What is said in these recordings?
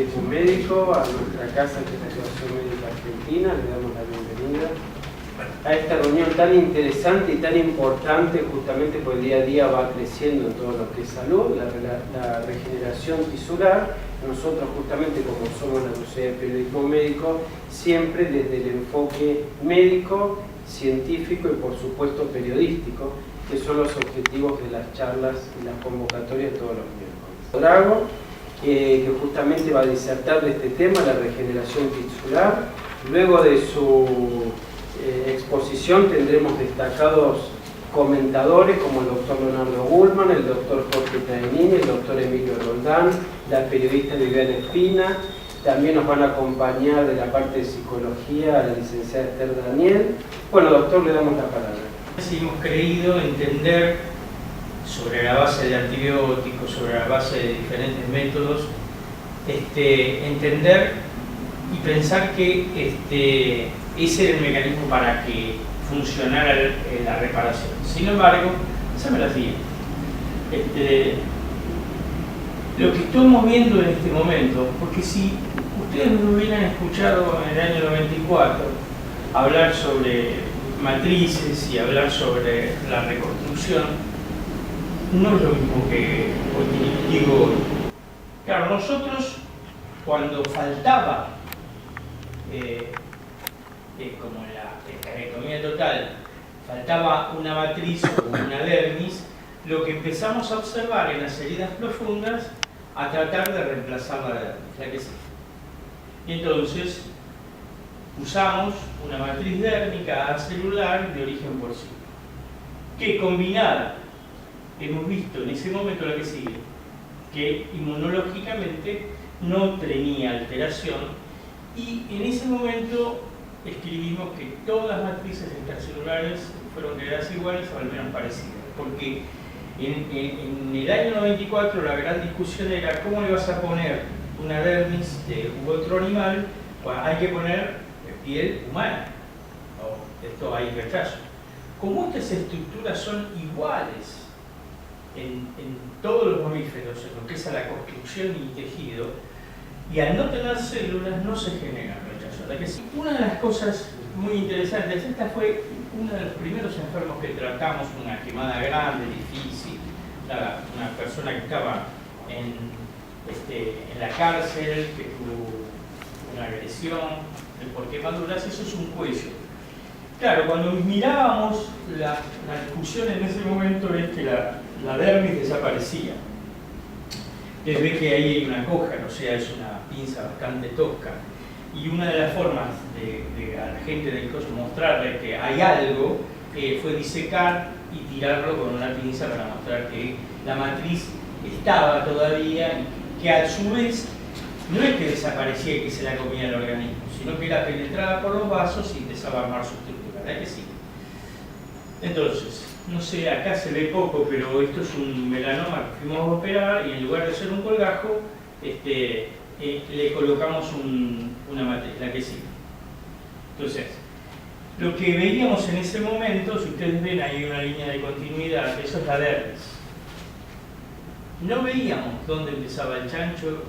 periodismo médico, a nuestra casa que es la Asociación Médica Argentina. Le damos la bienvenida a esta reunión tan interesante y tan importante, justamente porque el día a día va creciendo en todo lo que es salud, la regeneración tisular. Nosotros, justamente como somos la Sociedad de Periodismo Médico, siempre desde el enfoque médico, científico y por supuesto periodístico, que son los objetivos de las charlas y las convocatorias todos los miércoles. Drago, que justamente va a disertar de este tema, la regeneración tisular. Luego de su exposición tendremos destacados comentadores como el doctor Leonardo Gullman, el doctor Jorge Tainini, el doctor Emilio Roldán, la periodista Viviana Espina. También nos van a acompañar de la parte de psicología la licenciada Esther Daniel. Bueno, doctor, le damos la palabra. Hemos creído entender sobre la base de antibióticos, sobre la base de diferentes métodos, entender y pensar que ese era el mecanismo para que funcionara la reparación. Sin embargo, pensame la siguiente. Lo que estamos viendo en este momento, porque si ustedes me hubieran escuchado en el año 94 hablar sobre matrices y hablar sobre la reconstrucción, no es lo mismo que digo hoy. Claro, nosotros cuando faltaba, como en la esterectomía total, faltaba una matriz o una dermis, lo que empezamos a observar en las heridas profundas, a tratar de reemplazar la dermis, la que sí. Y entonces usamos una matriz dérmica acelular de origen porcino, que combinada, hemos visto en ese momento la que sigue, que inmunológicamente no tenía alteración, y en ese momento escribimos que todas las matrices extracelulares fueron creadas iguales o al menos parecidas, porque en el año 94 la gran discusión era cómo le vas a poner una dermis de otro animal. Bueno, hay que poner piel humana, esto hay rechazo. Como estas estructuras son iguales en todos los mamíferos, en lo que es a la construcción y tejido, y al no tener células no se genera rechazo. ¿Verdad que sí? Una de las cosas muy interesantes, esta fue uno de los primeros enfermos que tratamos, una quemada grande, difícil, una persona que estaba en la cárcel, que tuvo una agresión por quemaduras. Eso es un cuello. Claro, cuando mirábamos la discusión en ese momento es que la dermis desaparecía. Ustedes ven que ahí hay una coja, o sea, es una pinza bastante tosca. Y una de las formas de a la gente del coso mostrarle que hay algo fue disecar y tirarlo con una pinza para mostrar que la matriz estaba todavía, y que a su vez no es que desaparecía y que se la comía el organismo, sino que era penetrada por los vasos y empezaba a armar su estructura. ¿Verdad que sí? Entonces, no sé, acá se ve poco, pero esto es un melanoma que fuimos a operar y en lugar de hacer un colgajo, le colocamos una matriz, la que sigue. Entonces, lo que veíamos en ese momento, si ustedes ven ahí una línea de continuidad, eso es la dermis. No veíamos dónde empezaba el chancho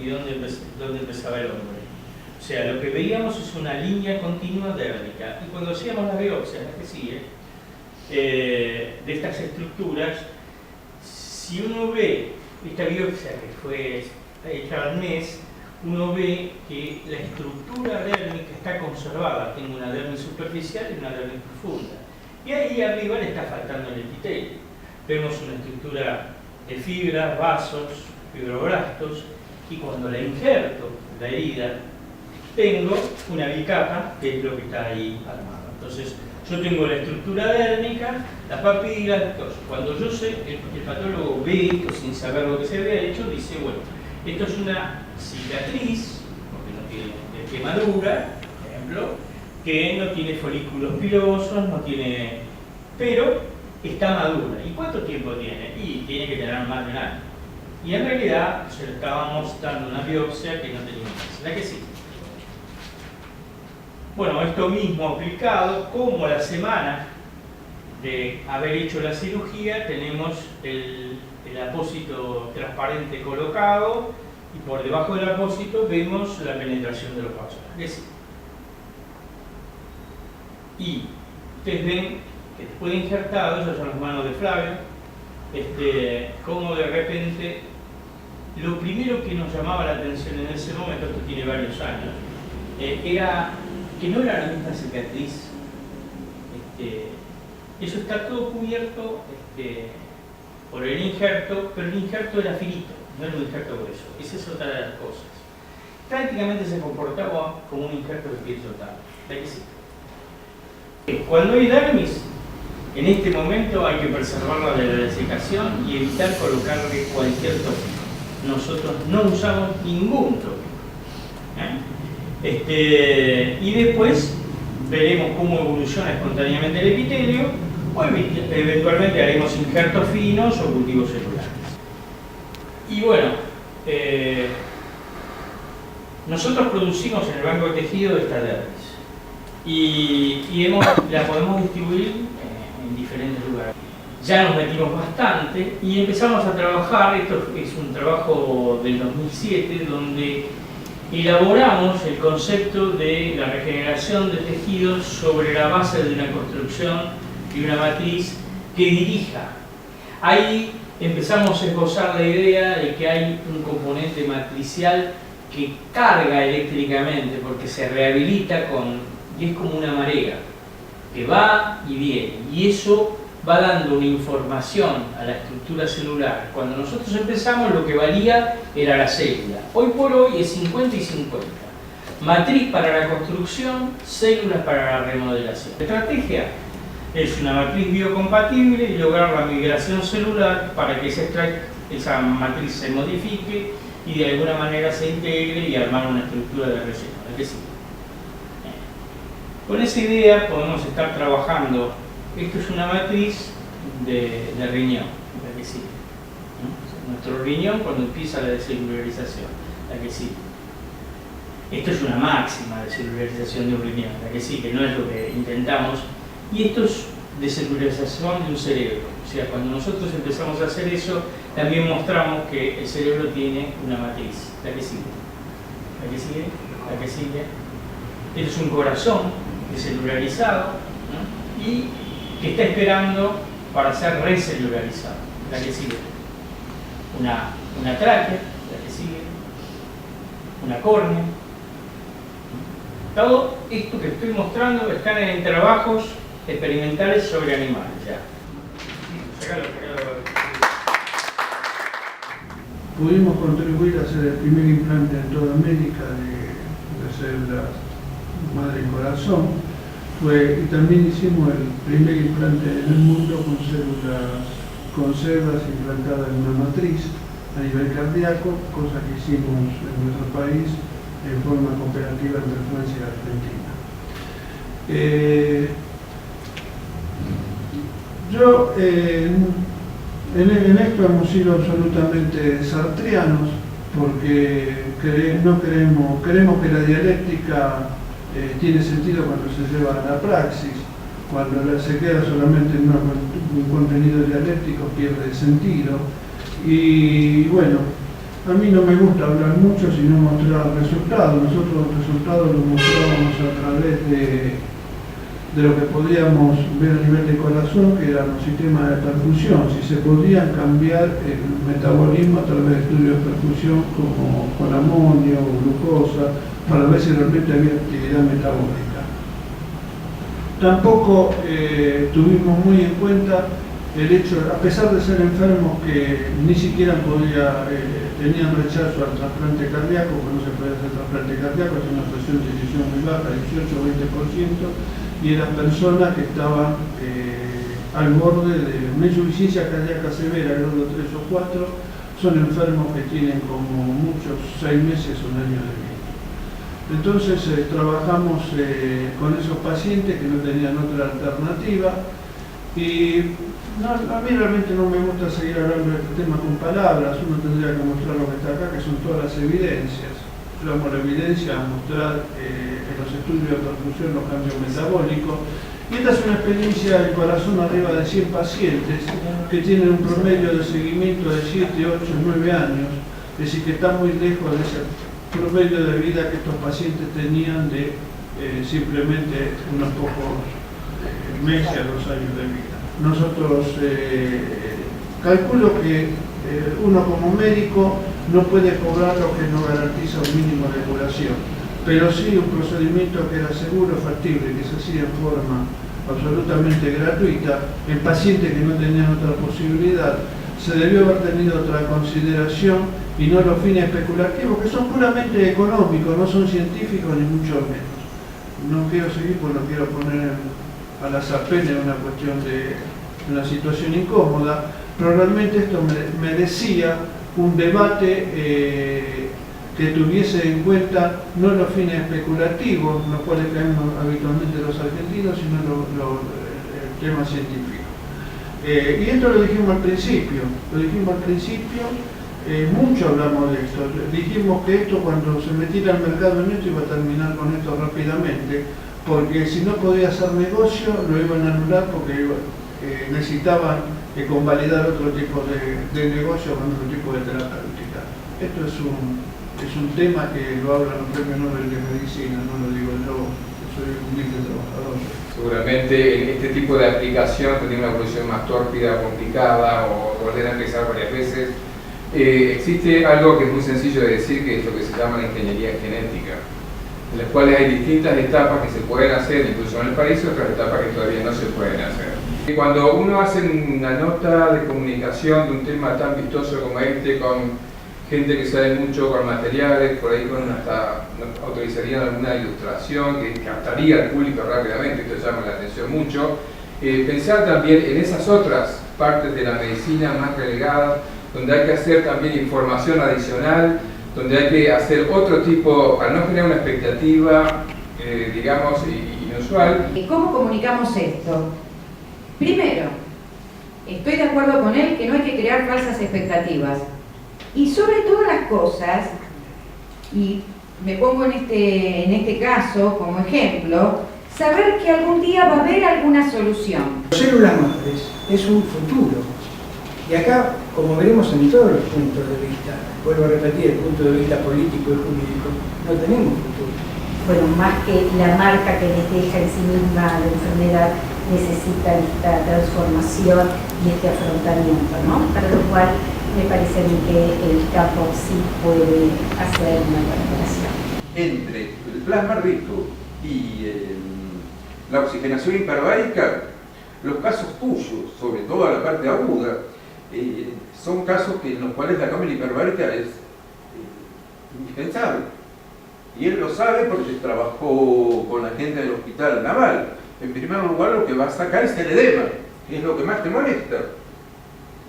y dónde empezaba el hombre. O sea, lo que veíamos es una línea continua dérmica. Y cuando hacíamos las biopsias, la que sigue, de estas estructuras, si uno ve esta biopsia que fue hecha al mes, uno ve que la estructura dérmica está conservada. Tengo una dermis superficial y una dermis profunda. Y ahí arriba le está faltando el epitelio. Vemos una estructura de fibras, vasos, fibroblastos, y cuando la injerto, la herida, tengo una bicapa, que es lo que está ahí armado. Entonces, yo tengo la estructura dérmica, las papilas, todo. Cuando yo sé, el patólogo ve esto sin saber lo que se había hecho, dice, bueno, esto es una cicatriz, porque no tiene quemadura, por ejemplo, que no tiene folículos pilosos, no tiene, pero está madura. ¿Y cuánto tiempo tiene? Y tiene que tener más de un año. Y en realidad se le estábamos dando una biopsia que no tenía más. ¿La que sí? Bueno, esto mismo aplicado, como la semana de haber hecho la cirugía, tenemos el apósito transparente colocado, Y por debajo del apósito vemos la penetración de los vasos. Y ustedes ven que después de injertado, esas son las manos de Flavio, como de repente lo primero que nos llamaba la atención en ese momento, esto tiene varios años, era que no era la misma cicatriz. Eso está todo cubierto por el injerto, pero el injerto era finito, no era un injerto grueso. Esa es otra de las cosas. Prácticamente se comportaba como un injerto de piel total. Cuando hay dermis, en este momento hay que preservarla de la desecación y evitar colocarle cualquier tópico. Nosotros no usamos ningún tópico. Y después veremos cómo evoluciona espontáneamente el epitelio, o eventualmente haremos injertos finos o cultivos celulares. Y bueno, nosotros producimos en el banco de tejido esta dermis y la podemos distribuir en diferentes lugares. Ya nos metimos bastante y empezamos a trabajar. Esto es un trabajo del 2007 donde elaboramos el concepto de la regeneración de tejidos sobre la base de una construcción y una matriz que dirija. Ahí empezamos a esbozar la idea de que hay un componente matricial que carga eléctricamente porque se rehabilita y es como una marea que va y viene, y eso va dando una información a la estructura celular. Cuando nosotros empezamos, lo que valía era la célula. Hoy por hoy es 50 y 50. Matriz para la construcción, células para la remodelación. La estrategia es una matriz biocompatible y lograr la migración celular para que esa matriz se modifique y de alguna manera se integre y armar una estructura de relleno. ¿A qué sí? Con esa idea podemos estar trabajando. Esto es una matriz de riñón, la que sigue. Nuestro riñón cuando empieza la descelularización, la que sigue. Esto es una máxima descelularización de un riñón, la que sigue, no es lo que intentamos. Y esto es descelularización de un cerebro. O sea, cuando nosotros empezamos a hacer eso, también mostramos que el cerebro tiene una matriz, la que sigue. La que sigue, la que sigue. Esto es un corazón descelularizado, ¿no? Y que está esperando para ser recelularizado, la que sigue. Una tráquea, la que sigue. Una córnea. Todo esto que estoy mostrando están en trabajos experimentales sobre animales. Ya. Pudimos contribuir a hacer el primer implante en toda América de células madre y corazón. Y también hicimos el primer implante en el mundo con células implantadas en una matriz a nivel cardíaco, cosa que hicimos en nuestro país en forma cooperativa entre Francia y Argentina. En esto hemos sido absolutamente sartrianos porque queremos que la dialéctica tiene sentido cuando se lleva a la praxis. Cuando se queda solamente en un contenido dialéctico pierde sentido. Y bueno, a mí no me gusta hablar mucho sino mostrar resultados. Nosotros los resultados los mostrábamos a través de lo que podíamos ver a nivel de corazón, que eran los sistemas de perfusión, si se podían cambiar el metabolismo a través de estudios de perfusión como con amonio o glucosa, para ver si realmente había actividad metabólica. Tampoco tuvimos muy en cuenta el hecho, a pesar de ser enfermos que ni siquiera tenían rechazo al trasplante cardíaco, porque no se puede hacer trasplante cardíaco, es una presión de decisión muy baja, 18 o 20%, y eran personas que estaban al borde de una insuficiencia cardíaca severa, grado 3 o 4, son enfermos que tienen como muchos 6 meses o un año de vida. Entonces trabajamos con esos pacientes que no tenían otra alternativa y a mí realmente no me gusta seguir hablando de este tema con palabras, uno tendría que mostrar lo que está acá, que son todas las evidencias. Llevamos la evidencia a mostrar en los estudios de perfusión los cambios metabólicos. Y esta es una experiencia del corazón arriba de 100 pacientes que tienen un promedio de seguimiento de 7, 8, 9 años, es decir, que está muy lejos de ese promedio de vida que estos pacientes tenían de simplemente unos pocos meses a 2 años de vida. Nosotros calculo que uno como médico no puede cobrar lo que no garantiza un mínimo de curación, pero sí un procedimiento que era seguro, factible, que se hacía en forma absolutamente gratuita, en pacientes que no tenían otra posibilidad, se debió haber tenido otra consideración y no los fines especulativos, que son puramente económicos, no son científicos ni mucho menos. No quiero seguir porque no quiero poner a la sartén en una cuestión de una situación incómoda, pero realmente esto merecía un debate que tuviese en cuenta no los fines especulativos, los cuales caemos habitualmente los argentinos, sino el tema científico. Y esto lo dijimos al principio, mucho hablamos de esto, dijimos que esto cuando se metiera al mercado en esto iba a terminar con esto rápidamente, porque si no podía hacer negocio lo iban a anular porque necesitaban convalidar otro tipo de negocio con otro tipo de terapéutica. Esto es un tema que lo hablan los premios Nobel de Medicina, no lo digo yo, soy un humilde trabajador. Seguramente en este tipo de aplicación tendría una evolución más tórpida, complicada o volver a empezar varias veces. Existe algo que es muy sencillo de decir, que es lo que se llama la ingeniería genética, en las cuales hay distintas etapas que se pueden hacer, incluso en el país, y otras etapas que todavía no se pueden hacer. Y cuando uno hace una nota de comunicación de un tema tan vistoso como este, con gente que sabe mucho, con materiales, por ahí con hasta autorizarían alguna ilustración que captaría al público rápidamente, esto llama la atención mucho, pensar también en esas otras partes de la medicina más relegadas, donde hay que hacer también información adicional, donde hay que hacer otro tipo, para no generar una expectativa, digamos, inusual. ¿Cómo comunicamos esto? Primero, estoy de acuerdo con él que no hay que crear falsas expectativas. Y sobre todas las cosas, y me pongo en este caso como ejemplo, saber que algún día va a haber alguna solución. Células madres es un futuro. Y acá, como veremos en todos los puntos de vista, vuelvo a repetir, el punto de vista político y jurídico, no tenemos futuro. Bueno, más que la marca que les deja en sí misma la enfermedad, necesita esta transformación y este afrontamiento, ¿no? Para lo cual me parece a mí que el campo sí puede hacer una colaboración. Entre el plasma rico y la oxigenación hiperbárica, los casos tuyos, sobre todo a la parte aguda, son casos en los cuales la cámara hiperbárica es indispensable. Y él lo sabe porque trabajó con la gente del hospital naval. En primer lugar, lo que va a sacar es el edema, que es lo que más te molesta.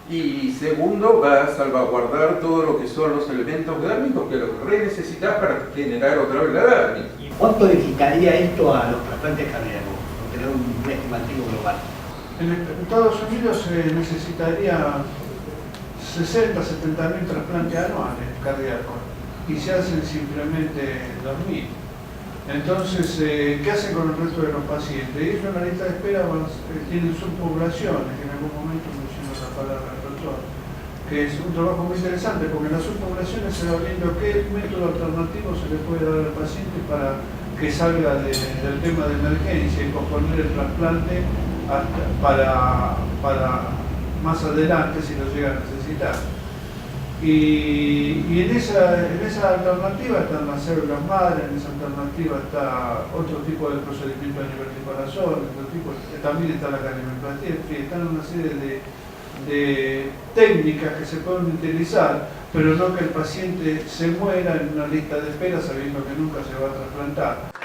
Y segundo, va a salvaguardar todo lo que son los elementos dérmicos que los necesitas para generar otra vez la dermis. ¿Cuánto edificaría esto a los trasplantes cardíacos? Por tener un estimativo global. En Estados Unidos se necesitaría 60, 70 mil trasplantes anuales cardíacos y se hacen simplemente 2.000. Entonces, ¿qué hacen con el resto de los pacientes? Ellos en la lista de espera tienen subpoblaciones, que en algún momento mencionó esa palabra el doctor, que es un trabajo muy interesante porque en las subpoblaciones se va viendo qué método alternativo se le puede dar al paciente para que salga del tema de emergencia y posponer el trasplante para más adelante si lo llega a necesitar. Y en esa alternativa están las células madre, en esa alternativa está otro tipo de procedimiento a nivel de corazón, también está la cardiomioplastia, en fin, están una serie de técnicas que se pueden utilizar, pero no que el paciente se muera en una lista de espera sabiendo que nunca se va a trasplantar.